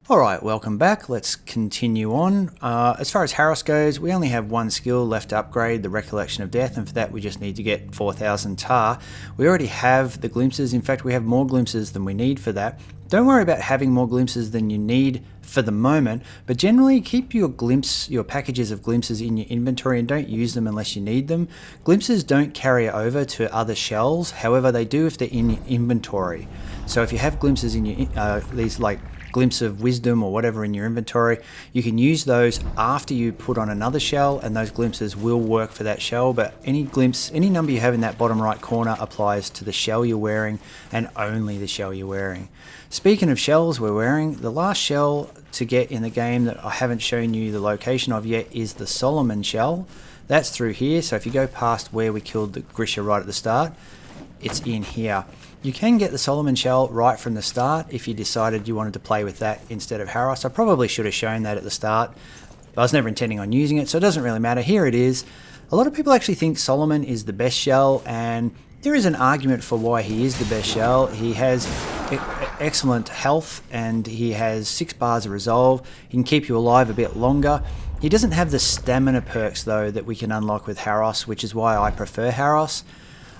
Alright, welcome back. Let's continue on. As far as Harros goes, we only have one skill left to upgrade, the Recollection of Death, and for that we just need to get 4,000 tar. We already have the glimpses. In fact, we have more glimpses than we need for that. Don't worry about having more glimpses than you need for the moment, but generally keep your packages of glimpses in your inventory and don't use them unless you need them. Glimpses don't carry over to other shells, however they do if they're in your inventory. So if you have glimpses in your these like glimpse of wisdom or whatever in your inventory, you can use those after you put on another shell, and those glimpses will work for that shell. But any number you have in that bottom right corner applies to the shell you're wearing, and only the shell you're wearing. Speaking of shells we're wearing, the last shell to get in the game that I haven't shown you the location of yet is the Solomon shell. That's through here, so if you go past where we killed the Grisha right at the start, it's in here. You can get the Solomon shell right from the start if you decided you wanted to play with that instead of Harros. I probably should have shown that at the start, but I was never intending on using it, so it doesn't really matter. Here it is. A lot of people actually think Solomon is the best shell, and there is an argument for why he is the best shell. He has excellent health, and he has 6 bars of resolve. He can keep you alive a bit longer. He doesn't have the stamina perks though that we can unlock with Harros, which is why I prefer Harros.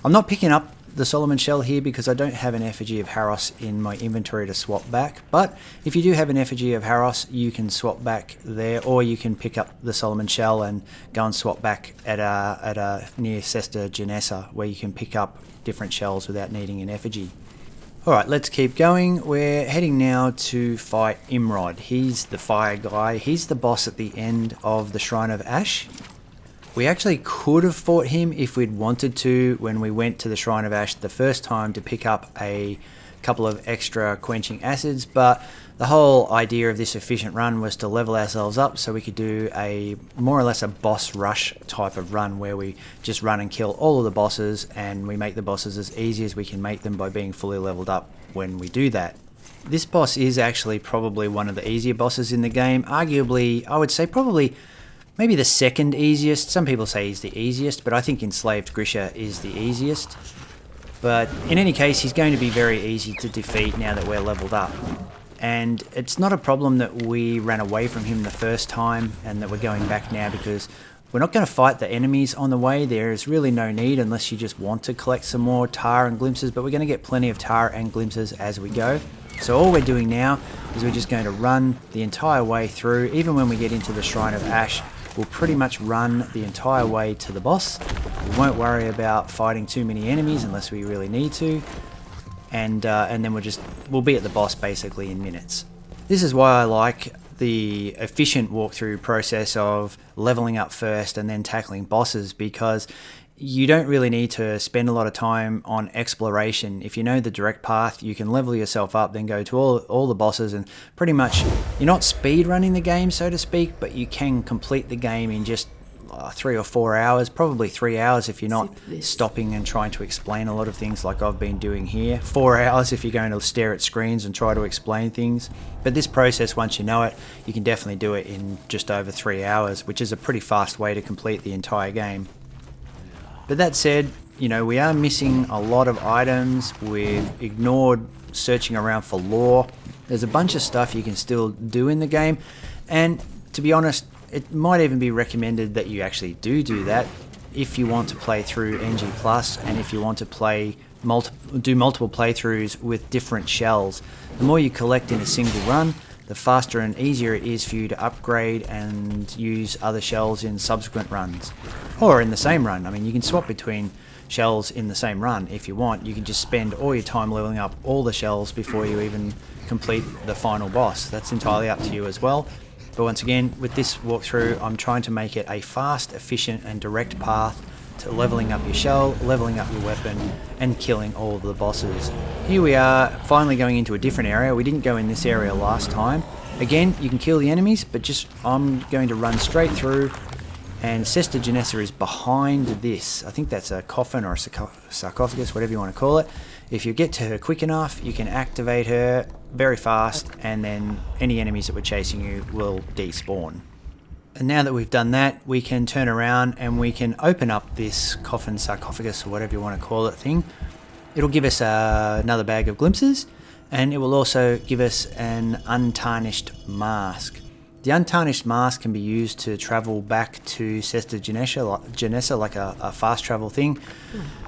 I'm not picking up the Solomon shell here because I don't have an effigy of Harros in my inventory to swap back, but if you do have an effigy of Harros, you can swap back there, or you can pick up the Solomon shell and go and swap back at near Sester Genessa, where you can pick up different shells without needing an effigy. Alright, let's keep going. We're heading now to fight Imrod. He's the fire guy. He's the boss at the end of the Shrine of Ash. We actually could have fought him if we'd wanted to when we went to the Shrine of Ash the first time to pick up a couple of extra quenching acids, but the whole idea of this efficient run was to level ourselves up so we could do a more or less a boss rush type of run where we just run and kill all of the bosses, and we make the bosses as easy as we can make them by being fully leveled up when we do that. This boss is actually probably one of the easier bosses in the game. Arguably, I would say probably maybe the second easiest. Some people say he's the easiest, but I think Enslaved Grisha is the easiest. But in any case, he's going to be very easy to defeat now that we're leveled up. And it's not a problem that we ran away from him the first time and that we're going back now, because we're not going to fight the enemies on the way. There is really no need unless you just want to collect some more tar and glimpses, but we're going to get plenty of tar and glimpses as we go. So all we're doing now is we're just going to run the entire way through. Even when we get into the Shrine of Ash, we'll pretty much run the entire way to the boss. We won't worry about fighting too many enemies unless we really need to, and then we'll be at the boss basically in minutes. This is why I like the efficient walkthrough process of leveling up first and then tackling bosses, because you don't really need to spend a lot of time on exploration. If you know the direct path, you can level yourself up, then go to all the bosses, and pretty much you're not speed running the game, so to speak, but you can complete the game in just 3 or 4 hours, probably 3 hours if you're not stopping and trying to explain a lot of things like I've been doing here. 4 hours if you're going to stare at screens and try to explain things. But this process, once you know it, you can definitely do it in just over 3 hours, which is a pretty fast way to complete the entire game. But that said, you know, we are missing a lot of items. We've ignored searching around for lore. There's a bunch of stuff you can still do in the game, and to be honest, it might even be recommended that you actually do that if you want to play through NG+, and if you want to do multiple playthroughs with different shells. The more you collect in a single run, the faster and easier it is for you to upgrade and use other shells in subsequent runs. Or in the same run. I mean, you can swap between shells in the same run if you want. You can just spend all your time leveling up all the shells before you even complete the final boss. That's entirely up to you as well. But once again, with this walkthrough, I'm trying to make it a fast, efficient and direct path to leveling up your shell, leveling up your weapon, and killing all of the bosses. Here we are, finally going into a different area. We didn't go in this area last time. Again, you can kill the enemies, but I'm going to run straight through, and Sester Genessa is behind this. I think that's a coffin or a sarcophagus, whatever you want to call it. If you get to her quick enough, you can activate her very fast, and then any enemies that were chasing you will despawn. And now that we've done that, we can turn around and we can open up this coffin, sarcophagus, or whatever you want to call it thing. It'll give us another bag of glimpses, And it will also give us an Untarnished Mask. The Untarnished Mask can be used to travel back to Sester Genessa, like a fast travel thing.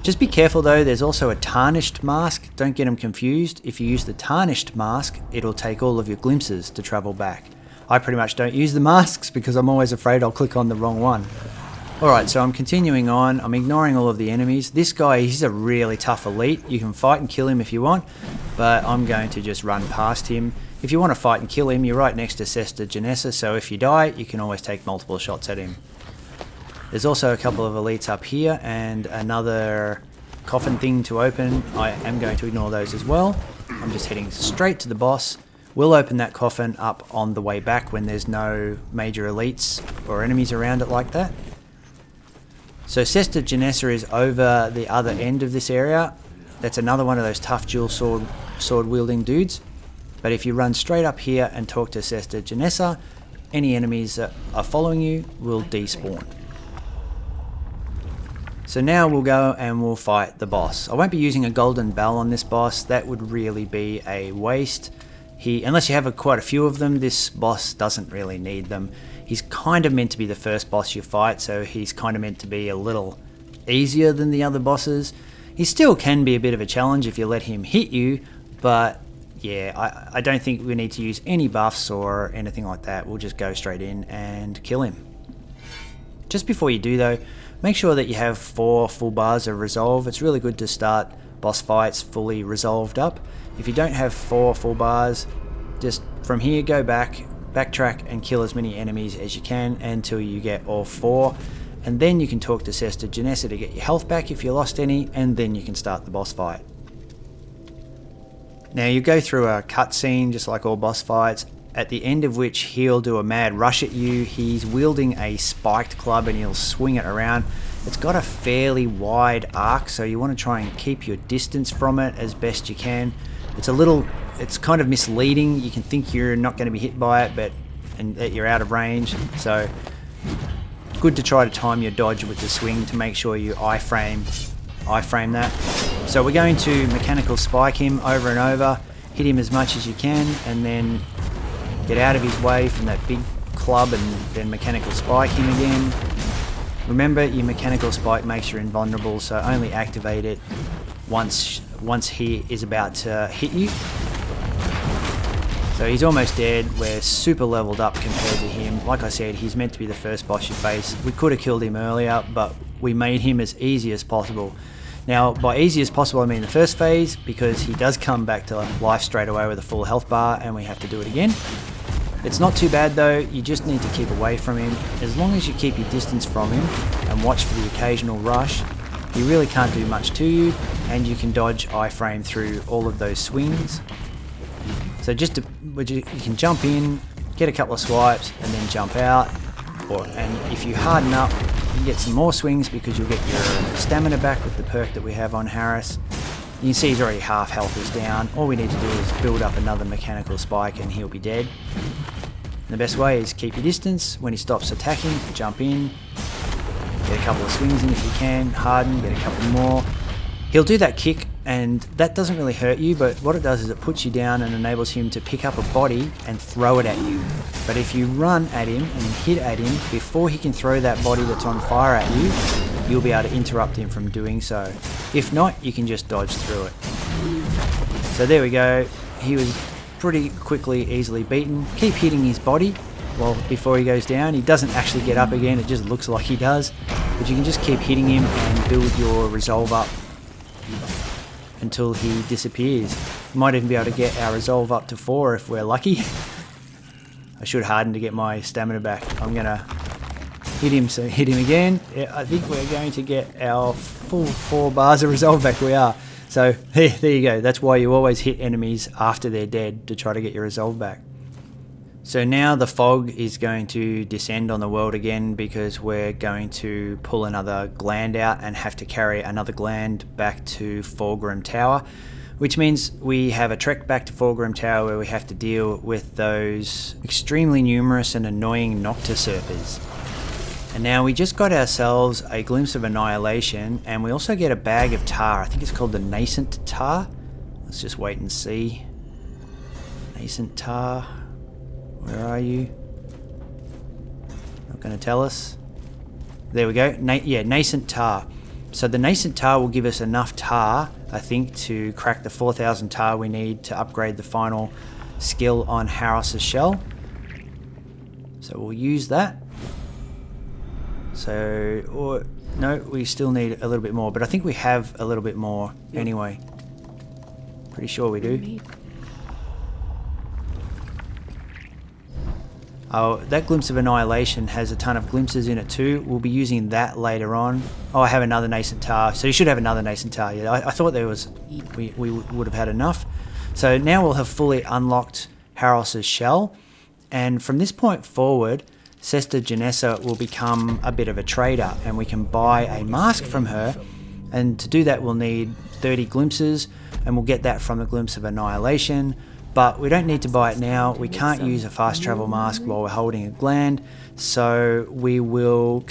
Just be careful though, there's also a Tarnished Mask. Don't get them confused. If you use the Tarnished Mask, it'll take all of your glimpses to travel back. I pretty much don't use the masks because I'm always afraid I'll click on the wrong one. Alright, so I'm continuing on. I'm ignoring all of the enemies. This guy, he's a really tough elite. You can fight and kill him if you want, but I'm going to just run past him. If you want to fight and kill him, you're right next to Sester Genessa, so if you die, you can always take multiple shots at him. There's also a couple of elites up here and another coffin thing to open. I am going to ignore those as well. I'm just heading straight to the boss. We'll open that coffin up on the way back when there's no major elites or enemies around it like that. So Sester Genessa is over the other end of this area. That's another one of those tough dual sword wielding dudes. But if you run straight up here and talk to Sester Genessa, any enemies that are following you will despawn. So now we'll go and we'll fight the boss. I won't be using a golden bell on this boss. That would really be a waste. Unless you have quite a few of them, this boss doesn't really need them. He's kind of meant to be the first boss you fight, so he's kind of meant to be a little easier than the other bosses. He still can be a bit of a challenge if you let him hit you, but yeah, I don't think we need to use any buffs or anything like that. We'll just go straight in and kill him. Just before you do though, make sure that you have 4 full bars of resolve. It's really good to start boss fights fully resolved up. If you don't have 4 full bars, just from here go backtrack and kill as many enemies as you can until you get all 4. And then you can talk to Sester Genessa to get your health back if you lost any, and then you can start the boss fight. Now you go through a cutscene just like all boss fights, at the end of which he'll do a mad rush at you. He's wielding a spiked club and he'll swing it around. It's got a fairly wide arc, so you want to try and keep your distance from it as best you can. It's kind of misleading. You can think you're not going to be hit by it, and that you're out of range. So good to try to time your dodge with the swing to make sure you iframe that. So we're going to mechanical spike him over and over, hit him as much as you can, and then get out of his way from that big club and then mechanical spike him again. Remember, your mechanical spike makes you invulnerable, so only activate it once he is about to hit you. So he's almost dead. We're super leveled up compared to him. Like I said, he's meant to be the first boss you face. We could have killed him earlier, but we made him as easy as possible. Now, by easy as possible, I mean the first phase, because he does come back to life straight away with a full health bar, and we have to do it again. It's not too bad though, you just need to keep away from him. As long as you keep your distance from him and watch for the occasional rush, he really can't do much to you, and you can dodge iframe through all of those swings. So you can jump in, get a couple of swipes, and then jump out. And if you harden up, you can get some more swings because you'll get your stamina back with the perk that we have on Harros. You can see he's already half health is down. All we need to do is build up another mechanical spike and he'll be dead. And the best way is keep your distance. When he stops attacking, jump in, get a couple of swings in if you can, harden, get a couple more. He'll do that kick, and that doesn't really hurt you, but what it does is it puts you down and enables him to pick up a body and throw it at you. But if you run at him and hit at him before he can throw that body that's on fire at you, you'll be able to interrupt him from doing so. If not, you can just dodge through it. So there we go. He was pretty quickly, easily beaten. Keep hitting his body before he goes down. He doesn't actually get up again, it just looks like he does. But you can just keep hitting him and build your resolve up until he disappears. Might even be able to get our resolve up to 4 if we're lucky. I should harden to get my stamina back. I'm gonna hit him again. Yeah, I think we're going to get our full 4 bars of resolve back. We are. So there you go. That's why you always hit enemies after they're dead, to try to get your resolve back. So now the fog is going to descend on the world again, because we're going to pull another gland out and have to carry another gland back to Fallgrim Tower, which means we have a trek back to Fallgrim Tower where we have to deal with those extremely numerous and annoying Noctisurpers. And now we just got ourselves a glimpse of annihilation, and we also get a bag of tar. I think it's called the Nascent Tar. Let's just wait and see. Nascent tar. Where are you? Not going to tell us. There we go. Yeah, nascent tar. So the nascent tar will give us enough tar, I think, to crack the 4,000 tar we need to upgrade the final skill on Harros' shell. So we'll use that. So, or no, we still need a little bit more, but I think we have a little bit more anyway. Pretty sure we do. Oh, that Glimpse of Annihilation has a ton of glimpses in it too. We'll be using that later on. Oh, I have another Nascent Tar. So you should have another Nascent Tar. Yeah, I thought there was, we would have had enough. So now we'll have fully unlocked Harros' shell. And from this point forward, Sester Genessa will become a bit of a trader, and we can buy a mask from her. And to do that, we'll need 30 glimpses, and we'll get that from the Glimpse of Annihilation. But we don't need to buy it now. We can't use a fast travel mask while we're holding a gland. So we'll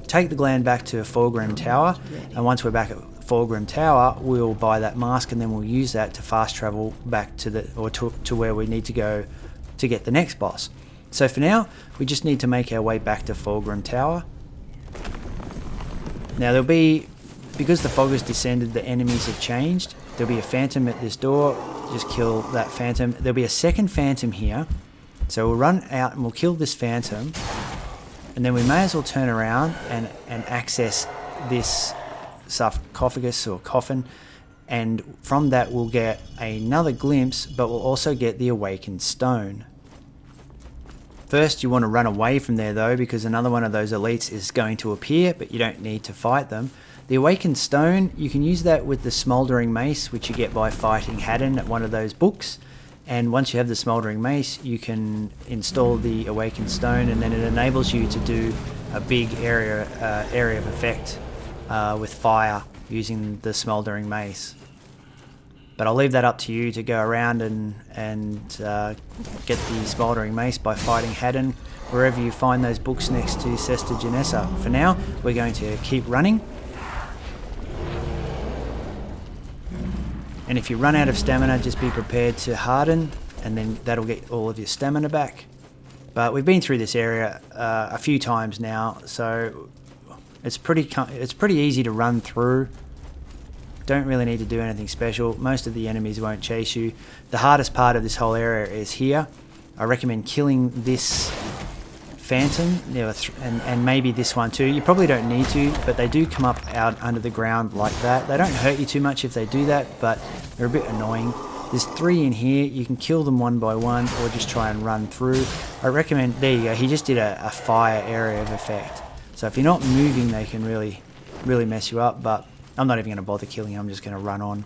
take the gland back to Fallgrim Tower, and once we're back at Fallgrim Tower, we'll buy that mask, and then we'll use that to fast travel back to where we need to go to get the next boss. So for now, we just need to make our way back to Fallgrim Tower. Now there'll be, because the fog has descended, the enemies have changed. There'll be a phantom at this door. Just kill that phantom. There'll be a second phantom here. So we'll run out and we'll kill this phantom. And then we may as well turn around and access this sarcophagus or coffin. And from that we'll get another glimpse, but we'll also get the awakened stone. First you want to run away from there though, because another one of those elites is going to appear, but you don't need to fight them. The awakened stone, you can use that with the Smoldering Mace, which you get by fighting Haddon at one of those books. And once you have the Smoldering Mace, you can install the awakened stone, and then it enables you to do a big area of effect with fire using the Smoldering Mace. But I'll leave that up to you to go around and get the Smoldering Mace by fighting Haddon wherever you find those books next to Sester Genessa. For now, we're going to keep running. And if you run out of stamina, just be prepared to harden, and then that'll get all of your stamina back. But we've been through this area a few times now, so it's pretty easy to run through. Don't really need to do anything special. Most of the enemies won't chase you. The hardest part of this whole area is here. I recommend killing this phantom, and maybe this one too. You probably don't need to, but they do come up out under the ground like that. They don't hurt you too much if they do that, but they're a bit annoying. There's 3 in here. You can kill them one by one, or just try and run through. I recommend, there you go, he just did a fire area of effect. So if you're not moving, they can really mess you up, but I'm not even going to bother killing him. I'm just going to run on.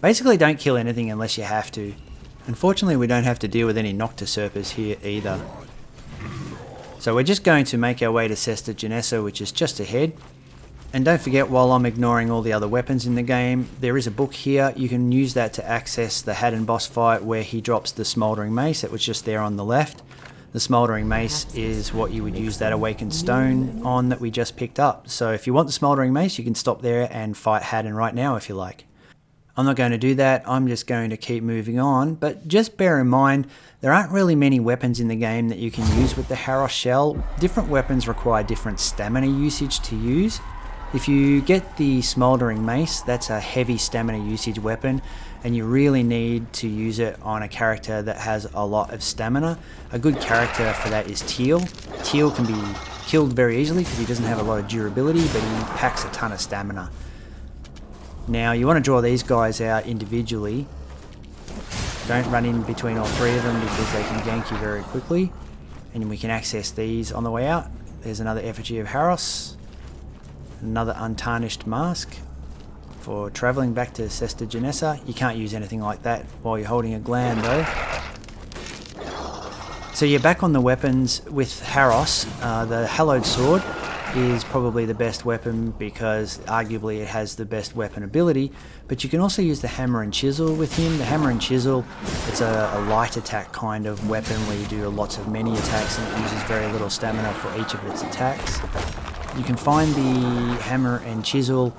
Basically, don't kill anything unless you have to. Unfortunately, we don't have to deal with any Noctisurpers here either. So we're just going to make our way to Sester Genessa, which is just ahead. And don't forget, while I'm ignoring all the other weapons in the game, there is a book here. You can use that to access the Haddon boss fight where he drops the Smoldering Mace. It was just there on the left. The Smoldering Mace is what you would use that awakened stone on that we just picked up. So if you want the Smoldering Mace, you can stop there and fight Haddon right now if you like. I'm not going to do that. I'm just going to keep moving on. But just bear in mind, there aren't really many weapons in the game that you can use with the Harros shell. Different weapons require different stamina usage to use. If you get the Smoldering Mace, that's a heavy stamina usage weapon, and you really need to use it on a character that has a lot of stamina. A good character for that is Teal. Teal can be killed very easily because he doesn't have a lot of durability, but he packs a ton of stamina. Now you want to draw these guys out individually. Don't run in between all 3 of them because they can gank you very quickly. And we can access these on the way out. There's another effigy of Harros. Another untarnished mask for travelling back to Sester Genessa. You can't use anything like that while you're holding a gland though. So you're back on the weapons with Harros. The Hallowed sword is probably the best weapon because arguably it has the best weapon ability, but you can also use the hammer and chisel with him. The hammer and chisel, it's a light attack kind of weapon where you do lots of many attacks and it uses very little stamina for each of its attacks. You can find the hammer and chisel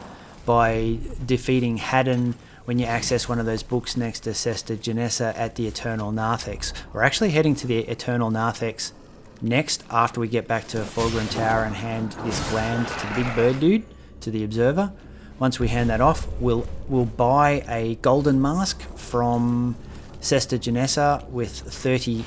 by defeating Haddon when you access one of those books next to Sester Genessa at the Eternal Narthex. We're actually heading to the Eternal Narthex next after we get back to Fallgrim Tower and hand this gland to the big bird dude, to the Observer. Once we hand that off, we'll buy a golden mask from Sester Genessa with 30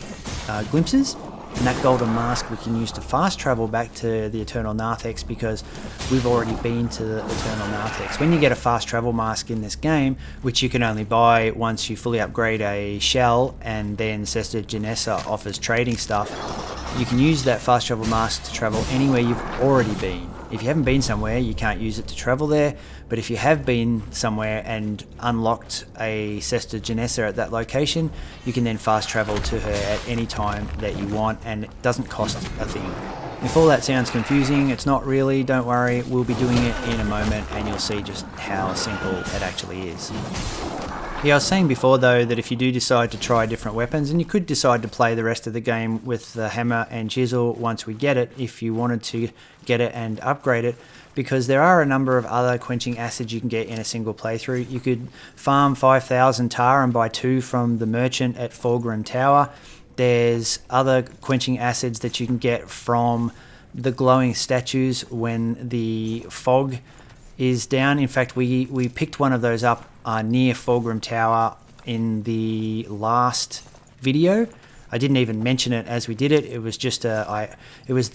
glimpses, and that golden mask we can use to fast travel back to the Eternal Narthex because we've already been to the Eternal Narthex. When you get a fast travel mask in this game, which you can only buy once you fully upgrade a shell and then Sester Genessa offers trading stuff, you can use that fast travel mask to travel anywhere you've already been. If you haven't been somewhere, you can't use it to travel there, but if you have been somewhere and unlocked a Sester Genessa at that location, you can then fast travel to her at any time that you want, and it doesn't cost a thing. If all that sounds confusing, it's not really, don't worry, we'll be doing it in a moment and you'll see just how simple it actually is. Yeah, I was saying before though that if you do decide to try different weapons, and you could decide to play the rest of the game with the hammer and chisel once we get it, if you wanted to get it and upgrade it, because there are a number of other quenching acids you can get in a single playthrough. You could farm 5,000 tar and buy 2 from the merchant at Fallgrim Tower. There's other quenching acids that you can get from the glowing statues when the fog is down. In fact, we picked one of those up near Fallgrim Tower in the last video. I didn't even mention it as we did it. It was just it was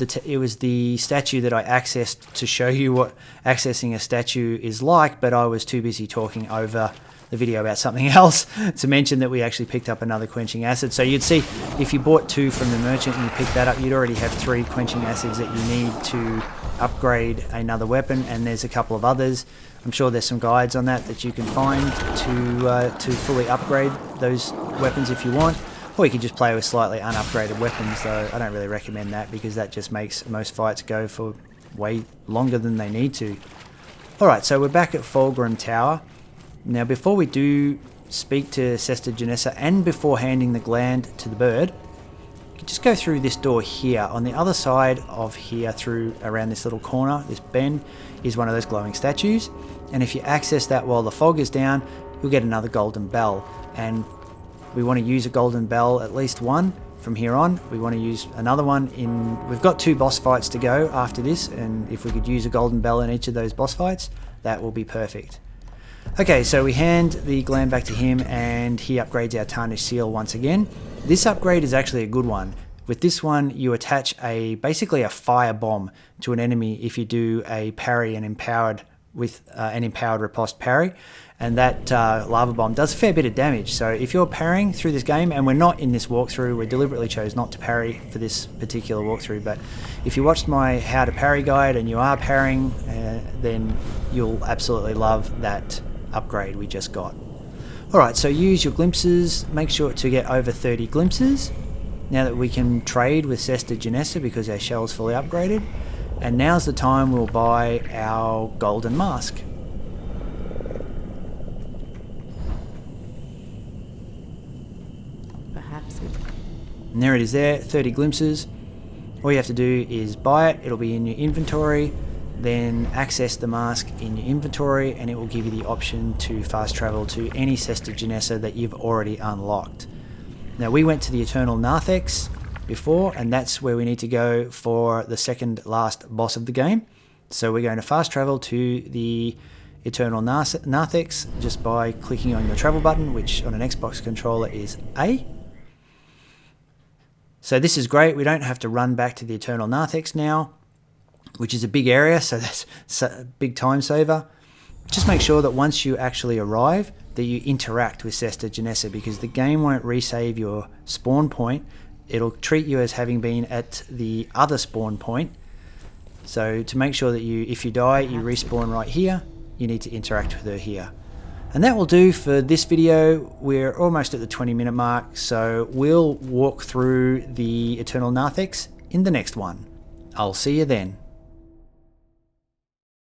the statue that I accessed to show you what accessing a statue is like, but I was too busy talking over the video about something else to mention that we actually picked up another quenching acid. So you'd see if you bought 2 from the merchant and you picked that up, you'd already have 3 quenching acids that you need to upgrade another weapon, and there's a couple of others. I'm sure there's some guides on that you can find to fully upgrade those weapons if you want, or you can just play with slightly unupgraded weapons, though I don't really recommend that because that just makes most fights go for way longer than they need to. Alright, so we're back at Fallgrim Tower. Now before we do speak to Sester Genessa and before handing the gland to the bird, you can just go through this door here. On the other side of here, through around this little corner, this bend, is one of those glowing statues, and if you access that while the fog is down, you'll get another golden bell, and we want to use a golden bell, at least one from here on. We want to use another one we've got 2 boss fights to go after this, and if we could use a golden bell in each of those boss fights, that will be perfect. Okay, so we hand the gland back to him and he upgrades our tarnished seal once again. This upgrade is actually a good one. With this one, you attach basically a fire bomb to an enemy if you do a parry and empowered with an empowered riposte parry, and that lava bomb does a fair bit of damage. So if you're parrying through this game, and we're not in this walkthrough, we deliberately chose not to parry for this particular walkthrough, but if you watched my how to parry guide and you are parrying, then you'll absolutely love that upgrade we just got. Alright, so use your glimpses, make sure to get over 30 glimpses now that we can trade with Sester Genessa because our shell's fully upgraded, and now's the time we'll buy our golden mask. Perhaps and there it is there, 30 glimpses. All you have to do is buy it, it'll be in your inventory, then access the mask in your inventory and it will give you the option to fast travel to any Sester Genessa that you've already unlocked. Now we went to the Eternal Narthex before, and that's where we need to go for the second last boss of the game. So we're going to fast travel to the Eternal Narthex just by clicking on the travel button, which on an Xbox controller is A. So this is great, we don't have to run back to the Eternal Narthex now, which is a big area, so that's a big time saver. Just make sure that once you actually arrive that you interact with Sester Genessa, because the game won't resave your spawn point. It'll treat you as having been at the other spawn point. So to make sure that if you die, you respawn right here, you need to interact with her here. And that will do for this video. We're almost at the 20-minute mark, so we'll walk through the Eternal Narthex in the next one. I'll see you then.